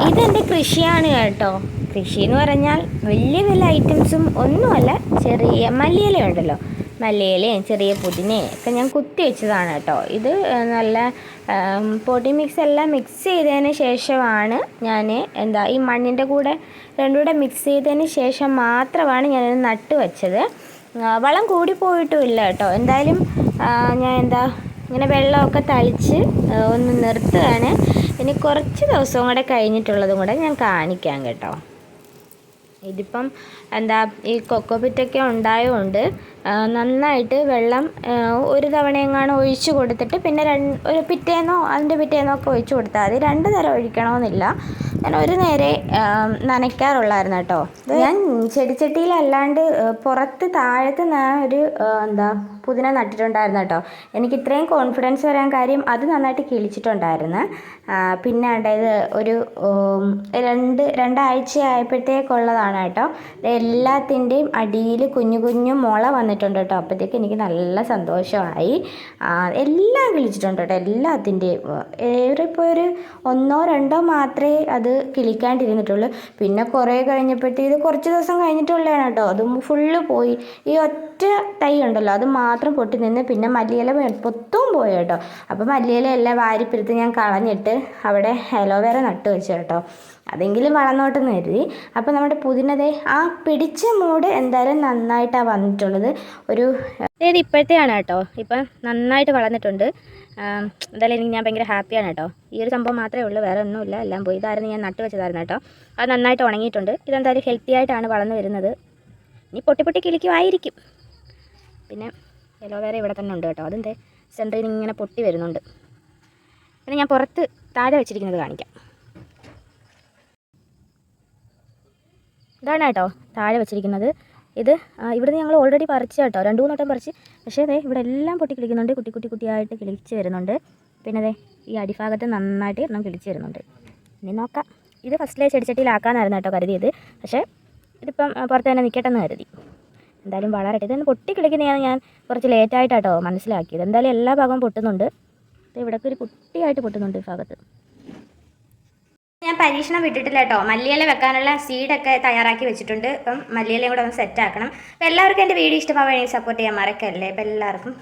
ഇതെൻ്റെ കൃഷിയാണ് കേട്ടോ. കൃഷി എന്ന് പറഞ്ഞാൽ വലിയ വലിയ ഐറ്റംസും ഒന്നുമല്ല. ചെറിയ മല്ലിയില ഉണ്ടല്ലോ, മല്ലിയിലയും ചെറിയ പുതിനയും ഒക്കെ ഞാൻ കുത്തി വെച്ചതാണ് കേട്ടോ. ഇത് നല്ല പൊടി മിക്സ് എല്ലാം മിക്സ് ചെയ്തതിന് ശേഷമാണ് ഞാൻ ഈ മണ്ണിൻ്റെ കൂടെ രണ്ടും കൂടെ മിക്സ് ചെയ്തതിന് ശേഷം മാത്രമാണ് ഞാനിത് നട്ട് വെച്ചത്. വളം കൂടിപ്പോയിട്ടും ഇല്ല കേട്ടോ. എന്തായാലും ഞാൻ ഇങ്ങനെ വെള്ളമൊക്കെ തളിച്ച് ഒന്ന് നിർത്തുകയാണ്. ഇനി കുറച്ച് ദിവസവും കൂടെ കഴിഞ്ഞിട്ടുള്ളതും കൂടെ ഞാൻ കാണിക്കാം കേട്ടോ. ഇതിപ്പം ഈ കൊക്കോപിറ്റൊക്കെ ഉണ്ടായതുകൊണ്ട് നന്നായിട്ട് വെള്ളം ഒരു തവണയെങ്ങാനും ഒഴിച്ച് കൊടുത്തിട്ട് പിന്നെ ഒരു പിറ്റേന്നോ അതിൻ്റെ പിറ്റേന്നോ ഒക്കെ ഒഴിച്ച് കൊടുത്താൽ മതി. 2 നേരം ഒഴിക്കണമെന്നില്ല. ഞാൻ ഒരു നേരെ നനയ്ക്കാറുള്ളായിരുന്നു കേട്ടോ. ഞാൻ ചെടിച്ചട്ടിയിലല്ലാണ്ട് പുറത്ത് താഴത്ത് ഞാൻ ഒരു പുതിന നട്ടിട്ടുണ്ടായിരുന്നു കേട്ടോ. എനിക്ക് ഇത്രയും കോൺഫിഡൻസ് വരാൻ കാര്യം അത് നന്നായിട്ട് കിളിച്ചിട്ടുണ്ടായിരുന്നു. പിന്നെ അതായത് ഒരു 2 ആഴ്ച ആയപ്പോഴത്തേക്കുള്ളതാണ് കേട്ടോ. എല്ലാത്തിൻ്റെയും അടിയിൽ കുഞ്ഞു കുഞ്ഞു മുള വന്നിട്ടുണ്ട് കേട്ടോ. അപ്പോഴത്തേക്ക് എനിക്ക് നല്ല സന്തോഷമായി. എല്ലാം കിളിച്ചിട്ടുണ്ട് കേട്ടോ, എല്ലാത്തിൻ്റെയും. ഏറിപ്പോൾ ഒരു 1-2 മാത്രമേ അത് കിളിക്കാണ്ടിരുന്നിട്ടുള്ളൂ. പിന്നെ കുറേ കഴിഞ്ഞപ്പോഴത്തേക്ക് ഇത് കുറച്ച് ദിവസം കഴിഞ്ഞിട്ടുള്ളതാണ് കേട്ടോ. അതും ഫുള്ള് പോയി. ഈ ഒറ്റ തൈ ഉണ്ടല്ലോ അത് മാത്രം പൊട്ടി നിന്ന്. പിന്നെ മല്ലിയില മൊത്തവും പോയി കേട്ടോ. അപ്പോൾ മല്ലിയില എല്ലാം വാരിപ്പിരുത്ത് ഞാൻ കളഞ്ഞിട്ട് അവിടെ അലോവേറ നട്ട് വെച്ചു കേട്ടോ. അതെങ്കിലും വളർന്നോട്ടെന്ന് കരുതി. അപ്പോൾ നമ്മുടെ പുതിനതേ പിടിച്ച മൂട് എന്തായാലും നന്നായിട്ടാണ് വന്നിട്ടുള്ളത്. ഇത് ഇപ്പോഴത്തെയാണ് കേട്ടോ. ഇപ്പം നന്നായിട്ട് വളർന്നിട്ടുണ്ട്. എന്തായാലും ഞാൻ ഭയങ്കര ഹാപ്പിയാണ് കേട്ടോ. ഈ ഒരു സംഭവം മാത്രമേ ഉള്ളൂ, വേറെ ഒന്നുമില്ല. എല്ലാം പോയി. ഇതായിരുന്നു ഞാൻ നട്ട് വെച്ചതായിരുന്നു കേട്ടോ. അത് നന്നായിട്ട് ഉണങ്ങിയിട്ടുണ്ട്. ഇതെന്തായാലും ഹെൽത്തി ആയിട്ടാണ് വളർന്നു വരുന്നത്. ഇനി പൊട്ടി കിളിക്കുമായിരിക്കും. പിന്നെ അലോവേറ ഇവിടെ തന്നെ ഉണ്ട് കേട്ടോ. അതെന്തേ സെൻറ്ററിൽ നിന്ന് ഇങ്ങനെ പൊട്ടി വരുന്നുണ്ട്. പിന്നെ ഞാൻ പുറത്ത് താഴെ വെച്ചിരിക്കുന്നത് കാണിക്കാം. ഇതാണ് കേട്ടോ താഴെ വെച്ചിരിക്കുന്നത്. ഇത് ഇവിടുന്ന് ഞങ്ങൾ ഓൾറെഡി പറിച്ച് കേട്ടോ, 2-3 വട്ടം പറിച്ച്. പക്ഷേ അതെ ഇവിടെ എല്ലാം പൊട്ടി കിളിക്കുന്നുണ്ട്. കുട്ടിയായിട്ട് കിളിച്ച് വരുന്നുണ്ട്. പിന്നെ അതെ ഈ അടിഭാഗത്ത് നന്നായിട്ട് എണ്ണം കിളിച്ച് വരുന്നുണ്ട്. ഇനി നോക്കാം. ഇത് ഫസ്റ്റിലെ ചെടിച്ചട്ടിയിലാക്കാനായിരുന്നു കേട്ടോ കരുതിയത്. പക്ഷേ ഇതിപ്പം പുറത്ത് തന്നെ നിൽക്കട്ടെന്ന് കരുതി. എന്തായാലും വളരട്ടെ. ഇതൊന്ന് പൊട്ടി കിളിക്കുന്നതാണ് ഞാൻ കുറച്ച് ലേറ്റായിട്ടാട്ടോ മനസ്സിലാക്കിയത്. എന്തായാലും എല്ലാ ഭാഗവും പൊട്ടുന്നുണ്ട്. ഇവിടേക്ക് ഒരു കുട്ടിയായിട്ട് പൊട്ടുന്നുണ്ട് ഈ ഭാഗത്ത്. ഞാൻ പരീക്ഷണം വിട്ടിട്ടില്ല കേട്ടോ. മല്ലിയില വെക്കാനുള്ള സീഡൊക്കെ തയ്യാറാക്കി വെച്ചിട്ടുണ്ട്. അപ്പം മല്ലിയിലയും കൂടെ ഒന്ന് സെറ്റാക്കണം. അപ്പോൾ എല്ലാവർക്കും എൻ്റെ വീഡിയോ ഇഷ്ടമാവുകയാണെങ്കിൽ സപ്പോർട്ട് ചെയ്യാൻ മറക്കല്ലേ. അപ്പോൾ എല്ലാവർക്കും